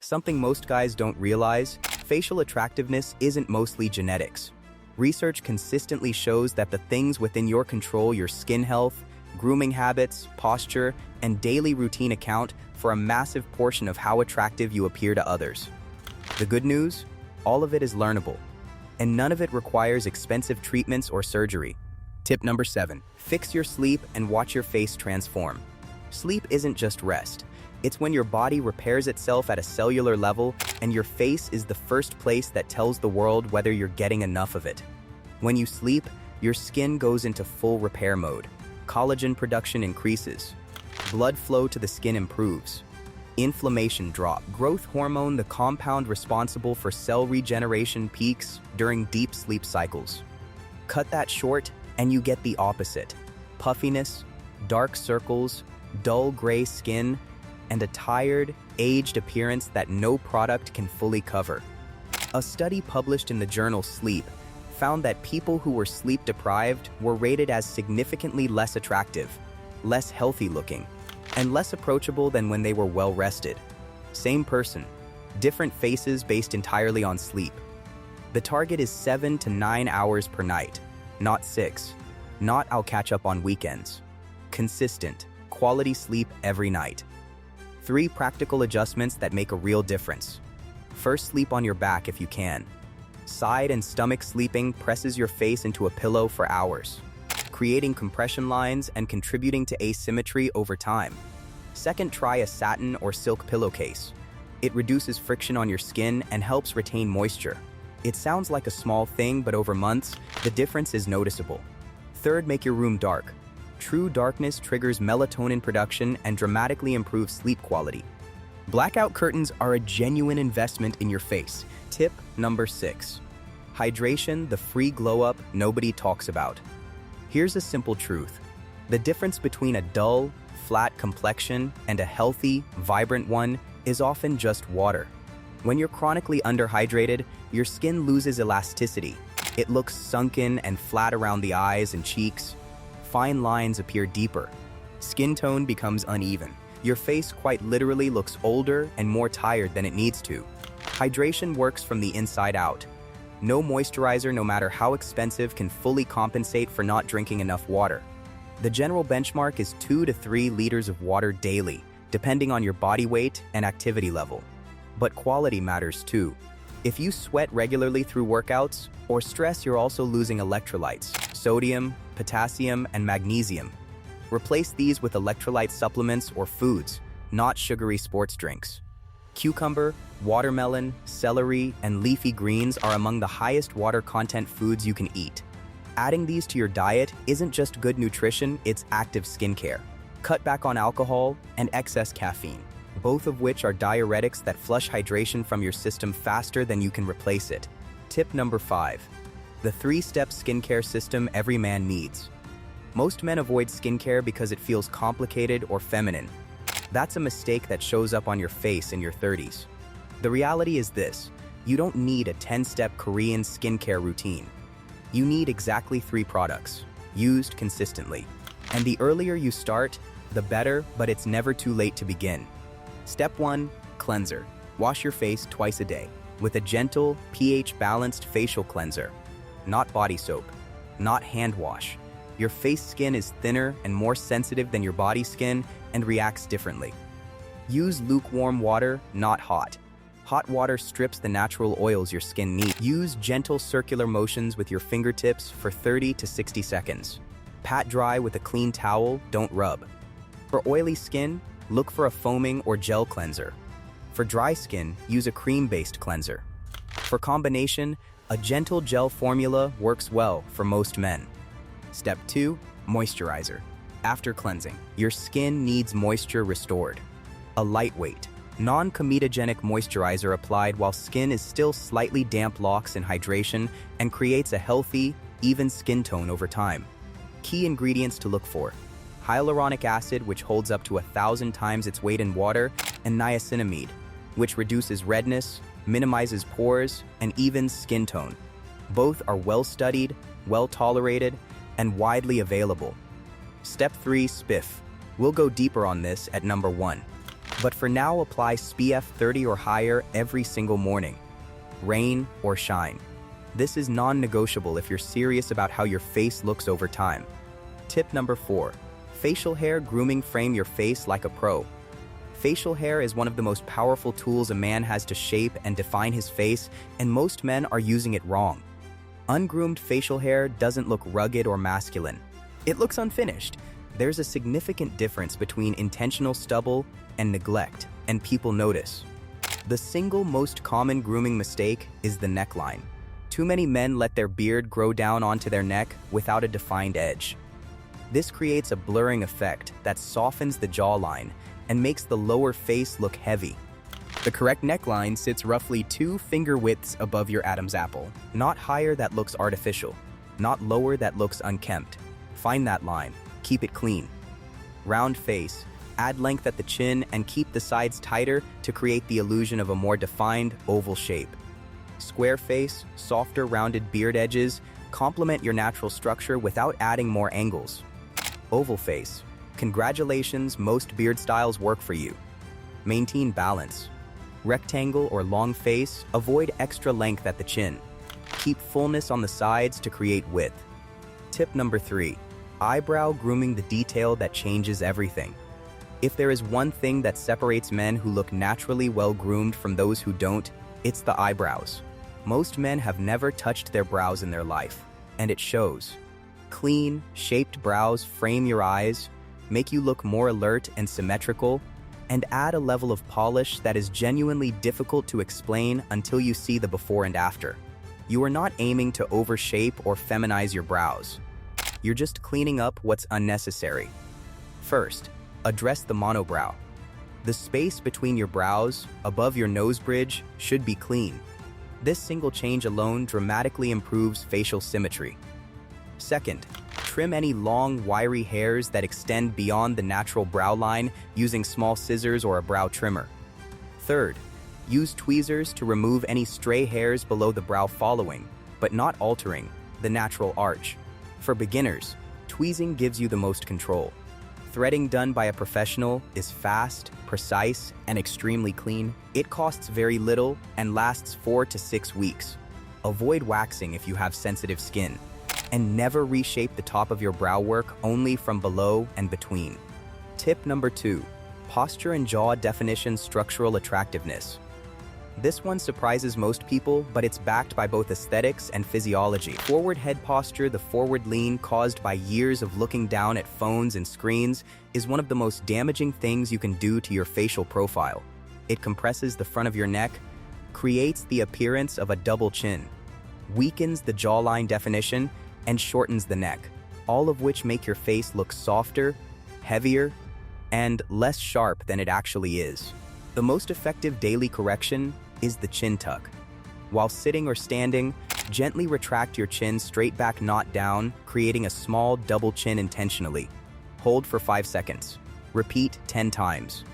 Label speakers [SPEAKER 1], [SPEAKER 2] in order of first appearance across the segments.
[SPEAKER 1] Something most guys don't realize, facial attractiveness isn't mostly genetics. Research consistently shows that the things within your control, your skin health, grooming habits, posture, and daily routine account for a massive portion of how attractive you appear to others. The good news? All of it is learnable, and none of it requires expensive treatments or surgery. Tip number 7. Fix your sleep and watch your face transform. Sleep isn't just rest. It's when your body repairs itself at a cellular level, and your face is the first place that tells the world whether you're getting enough of it. When you sleep, your skin goes into full repair mode. Collagen production increases. Blood flow to the skin improves. Inflammation drops. Growth hormone, the compound responsible for cell regeneration, peaks during deep sleep cycles. Cut that short, and you get the opposite. Puffiness, dark circles, dull gray skin, and a tired, aged appearance that no product can fully cover. A study published in the journal Sleep found that people who were sleep deprived were rated as significantly less attractive, less healthy looking, and less approachable than when they were well rested. Same person, different faces based entirely on sleep. The target is 7 to 9 hours per night, not 6. Not I'll catch up on weekends. Consistent, quality sleep every night. 3 practical adjustments that make a real difference. First, sleep on your back if you can. Side and stomach sleeping presses your face into a pillow for hours, creating compression lines and contributing to asymmetry over time. Second, try a satin or silk pillowcase. It reduces friction on your skin and helps retain moisture. It sounds like a small thing, but over months, the difference is noticeable. Third, make your room dark. True darkness triggers melatonin production and dramatically improves sleep quality. Blackout curtains are a genuine investment in your face. Tip number 6. Hydration, the free glow-up nobody talks about. Here's a simple truth. The difference between a dull, flat complexion and a healthy, vibrant one is often just water. When you're chronically underhydrated, your skin loses elasticity. It looks sunken and flat around the eyes and cheeks. Fine lines appear deeper. Skin tone becomes uneven. Your face quite literally looks older and more tired than it needs to. Hydration works from the inside out. No moisturizer, no matter how expensive, can fully compensate for not drinking enough water. The general benchmark is 2 to 3 liters of water daily, depending on your body weight and activity level. But quality matters too. If you sweat regularly through workouts or stress, you're also losing electrolytes, sodium, potassium, and magnesium. Replace these with electrolyte supplements or foods, not sugary sports drinks. Cucumber, watermelon, celery, and leafy greens are among the highest water content foods you can eat. Adding these to your diet isn't just good nutrition, it's active skincare. Cut back on alcohol and excess caffeine, both of which are diuretics that flush hydration from your system faster than you can replace it. Tip number 5. The 3-step skincare system every man needs. Most men avoid skincare because it feels complicated or feminine. That's a mistake that shows up on your face in your 30s. The reality is this: you don't need a 10-step Korean skincare routine. You need exactly 3 products, used consistently. And the earlier you start, the better, but it's never too late to begin. Step 1, cleanser. Wash your face twice a day with a gentle, pH-balanced facial cleanser. Not body soap, not hand wash. Your face skin is thinner and more sensitive than your body skin and reacts differently. Use lukewarm water, not hot. Hot water strips the natural oils your skin needs. Use gentle circular motions with your fingertips for 30 to 60 seconds. Pat dry with a clean towel, don't rub. For oily skin, look for a foaming or gel cleanser. For dry skin, use a cream-based cleanser. For combination, a gentle gel formula works well for most men. Step 2, moisturizer. After cleansing, your skin needs moisture restored. A lightweight, non-comedogenic moisturizer applied while skin is still slightly damp locks in hydration and creates a healthy, even skin tone over time. Key ingredients to look for: hyaluronic acid, which holds up to 1,000 times its weight in water, and niacinamide, which reduces redness, minimizes pores, and evens skin tone. Both are well-studied, well-tolerated, and widely available. Step 3, spiff. We'll go deeper on this at number 1. But for now, apply SPF 30 or higher every single morning, rain or shine. This is non-negotiable if you're serious about how your face looks over time. Tip number 4. Facial hair grooming. Frame your face like a pro. Facial hair is one of the most powerful tools a man has to shape and define his face, and most men are using it wrong. Ungroomed facial hair doesn't look rugged or masculine. It looks unfinished. There's a significant difference between intentional stubble and neglect, and people notice. The single most common grooming mistake is the neckline. Too many men let their beard grow down onto their neck without a defined edge. This creates a blurring effect that softens the jawline and makes the lower face look heavy. The correct neckline sits roughly 2 finger widths above your Adam's apple. Not higher, that looks artificial. Not lower, that looks unkempt. Find that line. Keep it clean. Round face. Add length at the chin and keep the sides tighter to create the illusion of a more defined oval shape. Square face, softer rounded beard edges complement your natural structure without adding more angles. Oval face. Congratulations, most beard styles work for you. Maintain balance. Rectangle or long face, avoid extra length at the chin. Keep fullness on the sides to create width. Tip number 3. Eyebrow grooming. The detail that changes everything. If there is one thing that separates men who look naturally well groomed from those who don't, it's the eyebrows. Most men have never touched their brows in their life, and it shows. Clean, shaped brows frame your eyes, make you look more alert and symmetrical, and add a level of polish that is genuinely difficult to explain until you see the before and after. You are not aiming to overshape or feminize your brows. You're just cleaning up what's unnecessary. First, address the monobrow. The space between your brows, above your nose bridge, should be clean. This single change alone dramatically improves facial symmetry. Second, trim any long, wiry hairs that extend beyond the natural brow line using small scissors or a brow trimmer. Third, use tweezers to remove any stray hairs below the brow following, but not altering, the natural arch. For beginners, tweezing gives you the most control. Threading done by a professional is fast, precise, and extremely clean. It costs very little and lasts 4 to 6 weeks. Avoid waxing if you have sensitive skin. And never reshape the top of your brow work, only from below and between. Tip number 2. Posture and jaw definition. Structural attractiveness. This one surprises most people, but it's backed by both aesthetics and physiology. Forward head posture. The forward lean caused by years of looking down at phones and screens is one of the most damaging things you can do to your facial profile. It compresses the front of your neck, creates the appearance of a double chin, weakens the jawline definition, and shortens the neck, all of which make your face look softer, heavier, and less sharp than it actually is. The most effective daily correction is the chin tuck. While sitting or standing, gently retract your chin straight back, not down, creating a small double chin intentionally. Hold for 5 seconds. Repeat 10 times.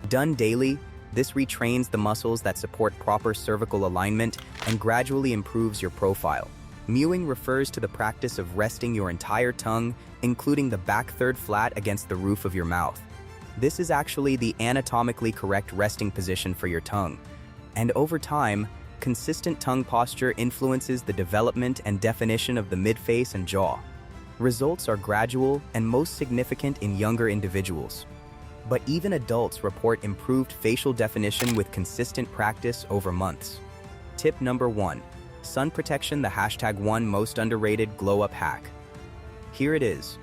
[SPEAKER 1] Done daily, this retrains the muscles that support proper cervical alignment and gradually improves your profile. Mewing refers to the practice of resting your entire tongue, including the back third, flat against the roof of your mouth. This is actually the anatomically correct resting position for your tongue. And over time, consistent tongue posture influences the development and definition of the midface and jaw. Results are gradual and most significant in younger individuals. But even adults report improved facial definition with consistent practice over months. Tip number 1. Sun protection. The #1 most underrated glow-up hack. Here it is.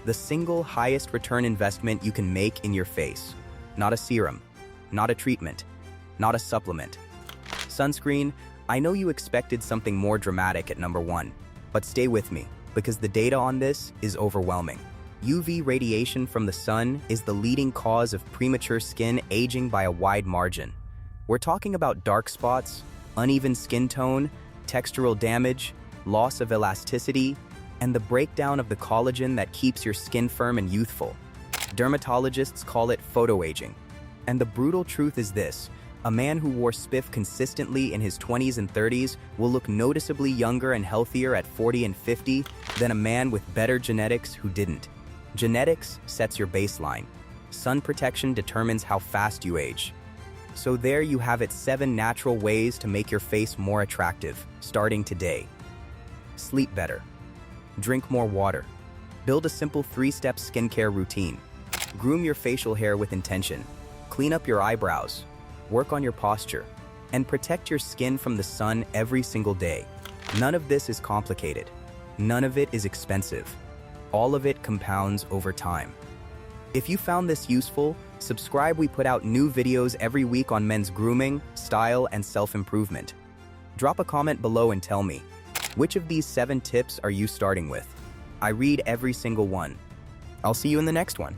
[SPEAKER 1] The single highest return investment you can make in your face. Not a serum, not a treatment, not a supplement. Sunscreen. I know you expected something more dramatic at number 1, but stay with me, because the data on this is overwhelming. UV radiation from the sun is the leading cause of premature skin aging by a wide margin. We're talking about dark spots, uneven skin tone, textural damage, loss of elasticity, and the breakdown of the collagen that keeps your skin firm and youthful. Dermatologists call it photoaging. And the brutal truth is this: a man who wore spiff consistently in his 20s and 30s will look noticeably younger and healthier at 40 and 50 than a man with better genetics who didn't. Genetics sets your baseline. Sun protection determines how fast you age. So there you have it, 7 natural ways to make your face more attractive, starting today. Sleep better. Drink more water. Build a simple 3-step skincare routine. Groom your facial hair with intention. Clean up your eyebrows. Work on your posture. And protect your skin from the sun every single day. None of this is complicated. None of it is expensive. All of it compounds over time. If you found this useful, subscribe. We put out new videos every week on men's grooming, style, and self-improvement. Drop a comment below and tell me, which of these 7 tips are you starting with? I read every single one. I'll see you in the next one.